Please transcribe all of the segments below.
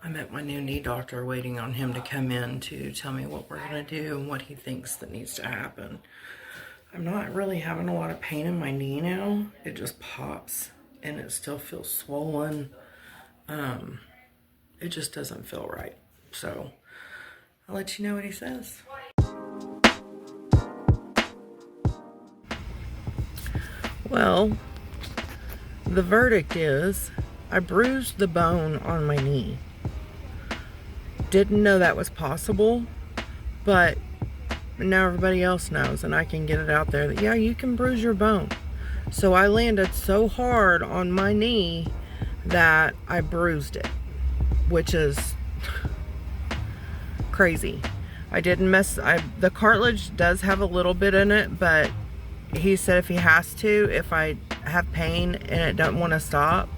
I'm at my new knee doctor waiting on him to come in to tell me what we're going to do and what he thinks that needs to happen. I'm not really having a lot of pain in my knee now. It just pops and it still feels swollen. It just doesn't feel right. So I'll let you know what he says. Well, the verdict is I bruised the bone on my knee. Didn't know that was possible, but now everybody else knows, and I can get it out there that, yeah, you can bruise your bone. So I landed so hard on my knee that I bruised it, which is crazy. I didn't the cartilage does have a little bit in it, but he said if he has to, if I have pain and it doesn't want to stop,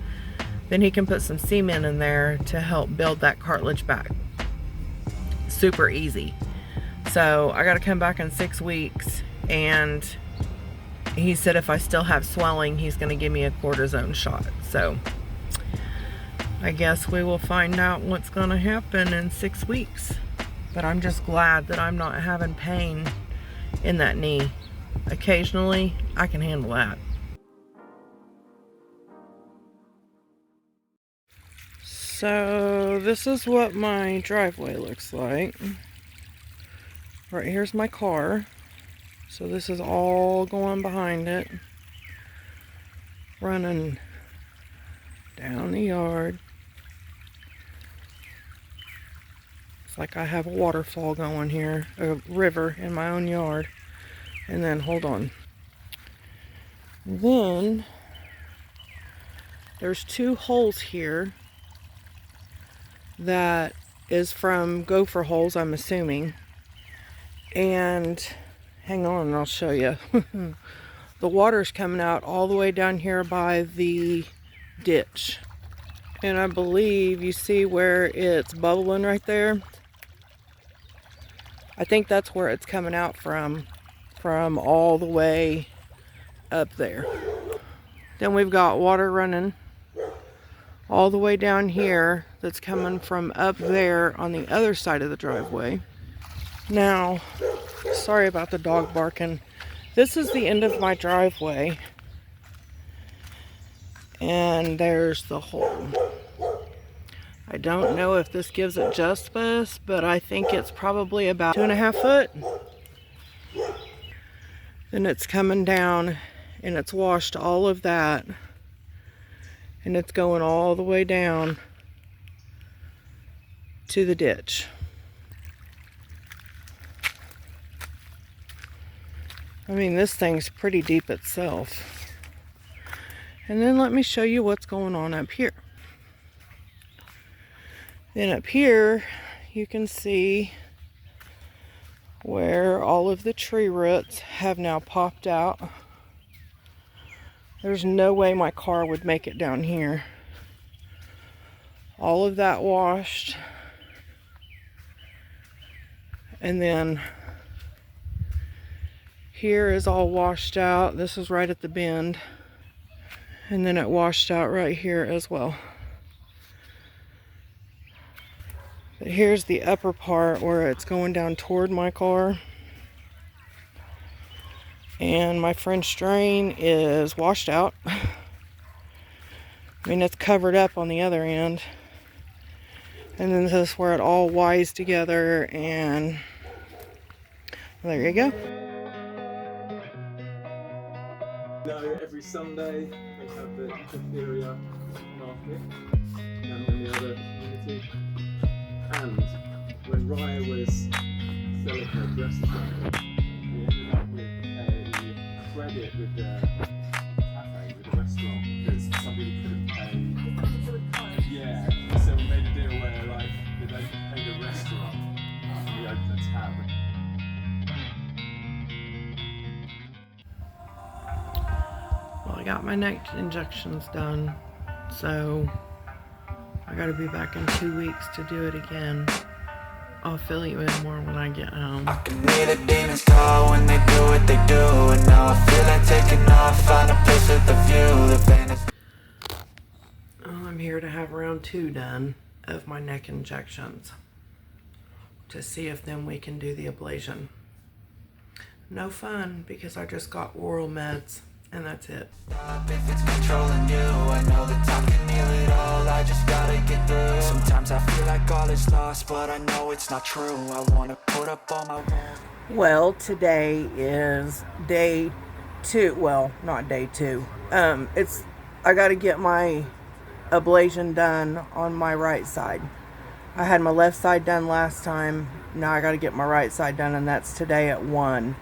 then he can put some cement in there to help build that cartilage back. Super easy. So I got to come back in 6 weeks, and he said if I still have swelling, he's going to give me a cortisone shot. So I guess we will find out what's going to happen in 6 weeks. But I'm just glad that I'm not having pain in that knee. Occasionally, I can handle that. So this is what my driveway looks like. Right here's my car. So this is all going behind it. Running down the yard. It's like I have a waterfall going here, a river in my own yard. And then, hold on. Then there's 2 holes here that is from gopher holes, I'm assuming. And hang on, I'll show you. The water's coming out all the way down here by the ditch. And I believe you see where it's bubbling right there. I think that's where it's coming out from all the way up there. Then we've got water running all the way down here that's coming from up there on the other side of the driveway. Now, sorry about the dog barking. This is the end of my driveway, and there's the hole. I don't know if this gives it justice, but I think it's probably about 2.5 foot. Then it's coming down and it's washed all of that, and it's going all the way down to the ditch. I mean, this thing's pretty deep itself. And then let me show you what's going on up here. Then up here you can see where all of the tree roots have now popped out. There's no way my car would make it down here. All of that washed. And then here is all washed out. This is right at the bend. And then it washed out right here as well. But here's the upper part where it's going down toward my car. And my French drain is washed out. I mean, it's covered up on the other end. And then this is where it all wies together, and there you go. No, every Sunday they have the cafeteria market down in the other community. And when Raya was selling her dresses, we ended up with a credit with the cafe, with the restaurant, because somebody couldn't pay. Yeah, so we made a deal where like they don't pay the restaurant and we open a tab. Well, I got my neck injections done, so I gotta be back in 2 weeks to do it again. I'll fill you in more when I get home. I can hear the demons call when they do what they do, and now I feel like taking off, find a place with a view. The pain is... I'm here to have round 2 done. of my neck injections to see if then we can do the ablation. No fun, because I just got oral meds and that's it. If it's controlling you, I know that time can heal it all. I just gotta get through. Sometimes I feel like all is lost, but I know it's not true. I wanna put up all my walls. Well, today is day 2. Well, not day 2. I got to get my ablation done on my right side. I had my left side done last time. Now I got to get my right side done, and that's today at 1.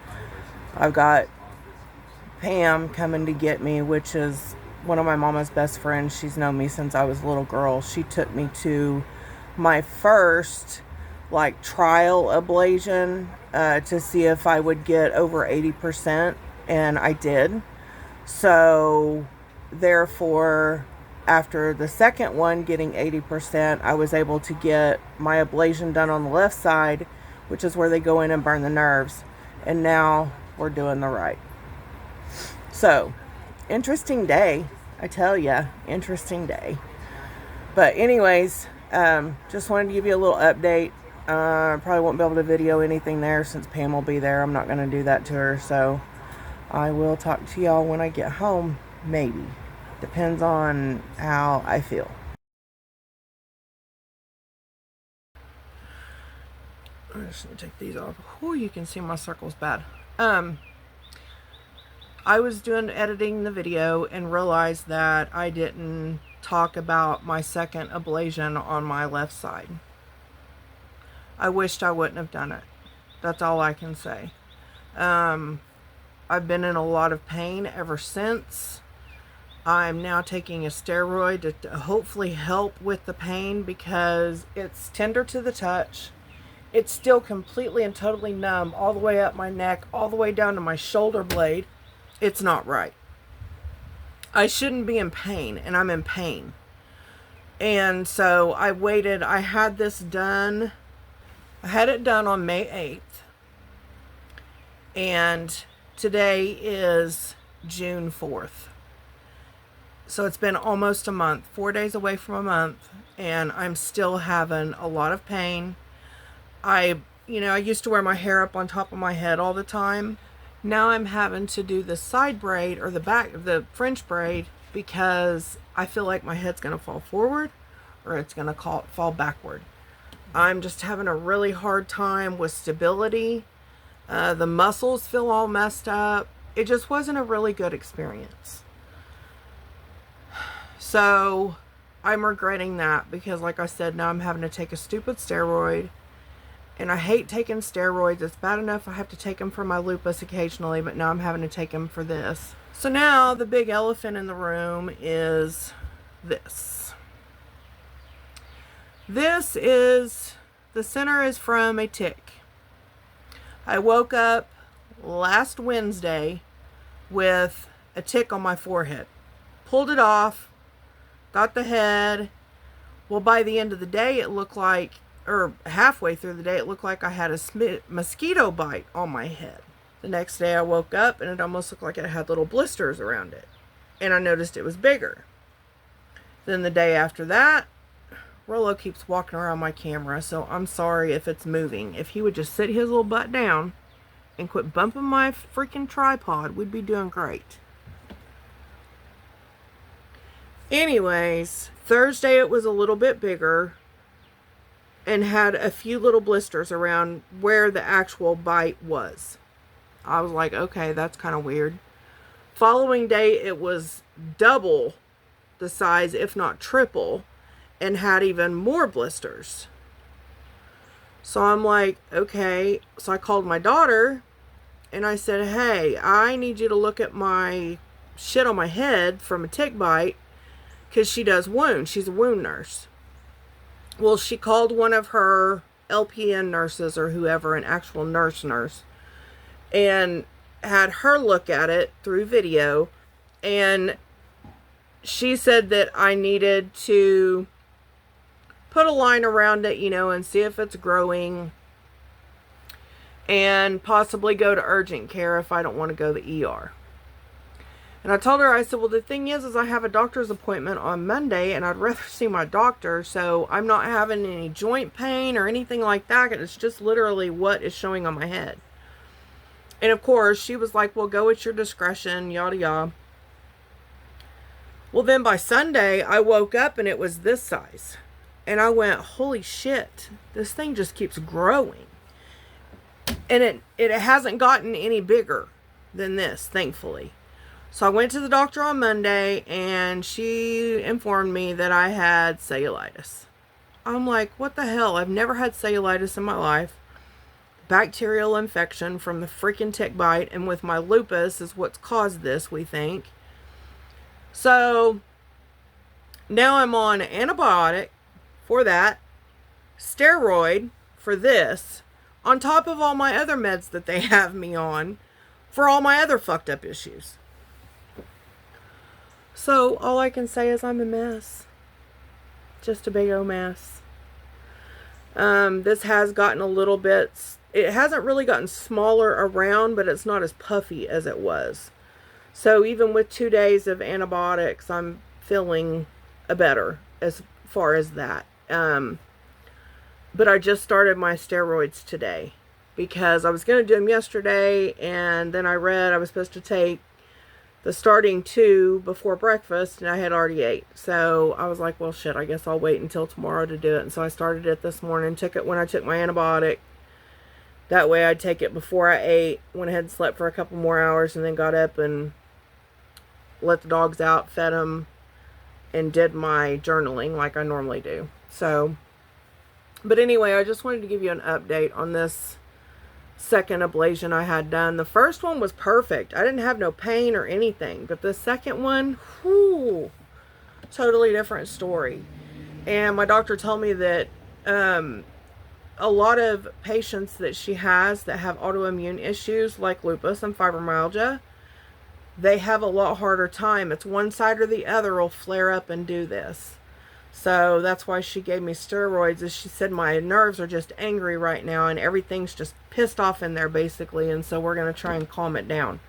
I've got Pam coming to get me, which is one of my mama's best friends. She's known me since I was a little girl. She took me to my first trial ablation to see if I would get over 80%, and I did. So therefore, after the second one getting 80%, I was able to get my ablation done on the left side, which is where they go in and burn the nerves. And now we're doing the right. So, interesting day. I tell ya, interesting day. But anyways, just wanted to give you a little update. Probably won't be able to video anything there since Pam will be there. I'm not going to do that to her. So, I will talk to y'all when I get home. Maybe. Depends on how I feel. I'm just going to take these off. Oh, you can see my circles bad. I was editing the video and realized that I didn't talk about my second ablation on my left side. I wished I wouldn't have done it. That's all I can say. I've been in a lot of pain ever since. I'm now taking a steroid to hopefully help with the pain because it's tender to the touch. It's still completely and totally numb all the way up my neck, all the way down to my shoulder blade. It's not right. I shouldn't be in pain, and I'm in pain. And so I waited. I had this done. I had it done on May 8th. And today is June 4th. So it's been almost a month, 4 days away from a month, and I'm still having a lot of pain. I used to wear my hair up on top of my head all the time. Now I'm having to do the side braid or the French braid because I feel like my head's going to fall forward or it's going to fall backward. I'm just having a really hard time with stability. The muscles feel all messed up. It just wasn't a really good experience. So I'm regretting that because, like I said, now I'm having to take a stupid steroid. And I hate taking steroids. It's bad enough I have to take them for my lupus occasionally, but now I'm having to take them for this. So now the big elephant in the room is this. The center is from a tick. I woke up last Wednesday with a tick on my forehead. Pulled it off. Got the head. Well, by the end of the day, it looked like, or halfway through the day, it looked like I had a mosquito bite on my head. The next day I woke up and it almost looked like it had little blisters around it. And I noticed it was bigger. Then the day after that, Rollo keeps walking around my camera, so I'm sorry if it's moving. If he would just sit his little butt down and quit bumping my freaking tripod, we'd be doing great. Anyways, Thursday it was a little bit bigger and had a few little blisters around where the actual bite was. I was like, okay, that's kind of weird. Following day, it was double the size, if not triple, and had even more blisters. So I'm like, okay. So I called my daughter and I said, hey, I need you to look at my shit on my head from a tick bite because she does wounds. She's a wound nurse. Well, she called one of her LPN nurses or whoever, an actual nurse, and had her look at it through video. And she said that I needed to put a line around it, and see if it's growing. And possibly go to urgent care if I don't want to go to the ER. And I told her, I said, well, the thing is I have a doctor's appointment on Monday and I'd rather see my doctor, so I'm not having any joint pain or anything like that. It's just literally what is showing on my head. And of course, she was like, well, go at your discretion, yada yada. Well, then by Sunday, I woke up and it was this size. And I went, holy shit, this thing just keeps growing. And it hasn't gotten any bigger than this, thankfully. So I went to the doctor on Monday and she informed me that I had cellulitis. I'm like, what the hell? I've never had cellulitis in my life. Bacterial infection from the freaking tick bite, and with my lupus is what's caused this, we think. So now I'm on antibiotic for that, steroid for this, on top of all my other meds that they have me on for all my other fucked up issues. So all I can say is I'm a mess. Just a big old mess. This has gotten a little bit, it hasn't really gotten smaller around, but it's not as puffy as it was. So even with 2 days of antibiotics, I'm feeling better as far as that. But I just started my steroids today because I was going to do them yesterday, and then I read I was supposed to take the starting 2 before breakfast, and I had already ate. So I was like, well, shit, I guess I'll wait until tomorrow to do it. And so I started it this morning, took it when I took my antibiotic. That way I'd take it before I ate, went ahead and slept for a couple more hours, and then got up and let the dogs out, fed them, and did my journaling like I normally do. So, but anyway, I just wanted to give you an update on this second ablation I had done. The first one was perfect. I didn't have no pain or anything, but the second one, whoo, totally different story. And my doctor told me that a lot of patients that she has that have autoimmune issues like lupus and fibromyalgia, they have a lot harder time. It's one side or the other will flare up and do this. So that's why she gave me steroids. As she said, my nerves are just angry right now and everything's just pissed off in there basically. And so we're going to try and calm it down.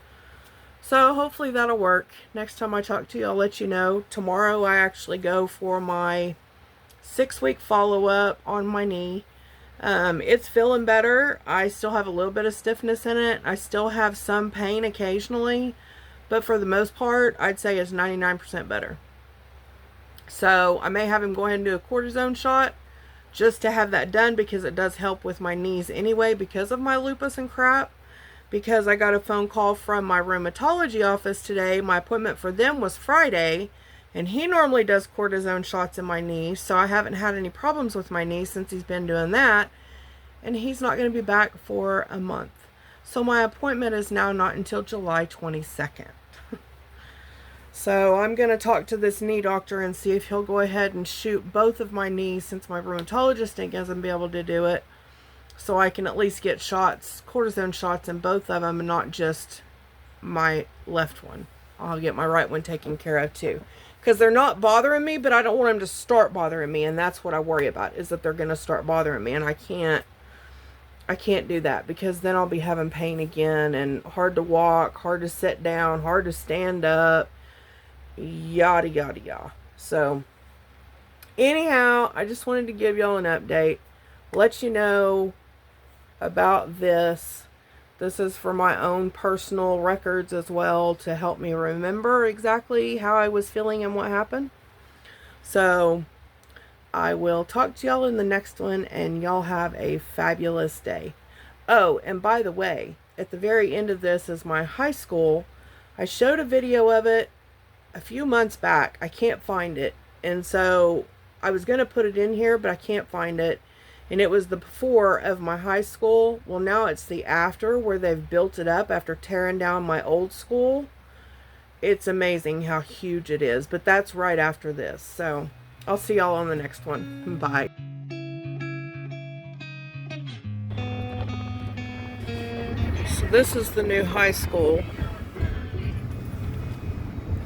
So hopefully that'll work. Next time I talk to you, I'll let you know. Tomorrow I actually go for my 6-week follow-up on my knee. It's feeling better. I still have a little bit of stiffness in it. I still have some pain occasionally. But for the most part, I'd say it's 99% better. So I may have him go ahead and do a cortisone shot just to have that done, because it does help with my knees anyway because of my lupus and crap. Because I got a phone call from my rheumatology office today. My appointment for them was Friday, and he normally does cortisone shots in my knee, so I haven't had any problems with my knee since he's been doing that. And he's not going to be back for a month. So my appointment is now not until July 22nd. So I'm going to talk to this knee doctor and see if he'll go ahead and shoot both of my knees, since my rheumatologist ain't going to be able to do it. So I can at least get shots, cortisone shots in both of them, and not just my left one. I'll get my right one taken care of too. Because they're not bothering me, but I don't want them to start bothering me. And that's what I worry about, is that they're going to start bothering me. And I can't do that, because then I'll be having pain again, and hard to walk, hard to sit down, hard to stand up. Yada yada yada. So anyhow, I just wanted to give y'all an update, let you know about this. This is for my own personal records as well, to help me remember exactly how I was feeling and what happened. So I will talk to y'all in the next one, and y'all have a fabulous day. Oh, and by the way, at the very end of this is my high school. I showed a video of it a few months back. I can't find it, and so I was going to put it in here, but I can't find it. And it was the before of my high school. Well, now it's the after, where they've built it up after tearing down my old school. It's amazing how huge it is, but that's right after this. So I'll see y'all on the next one. Bye. So this is the new high school.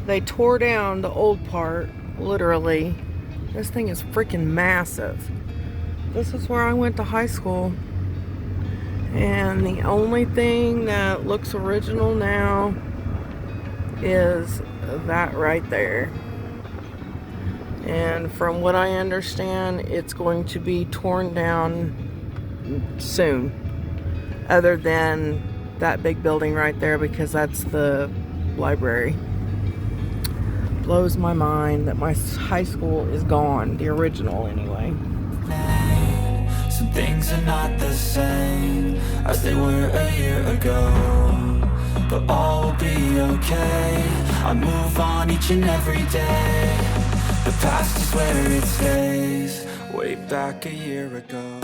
They tore down the old part, literally. This thing is freaking massive. This is where I went to high school. And the only thing that looks original now is that right there. And from what I understand, it's going to be torn down soon. Other than that big building right there, because that's the library. Blows my mind that my high school is gone, the original anyway. Some things are not the same as they were a year ago, but all will be okay. I move on each and every day. The past is where it stays, way back a year ago.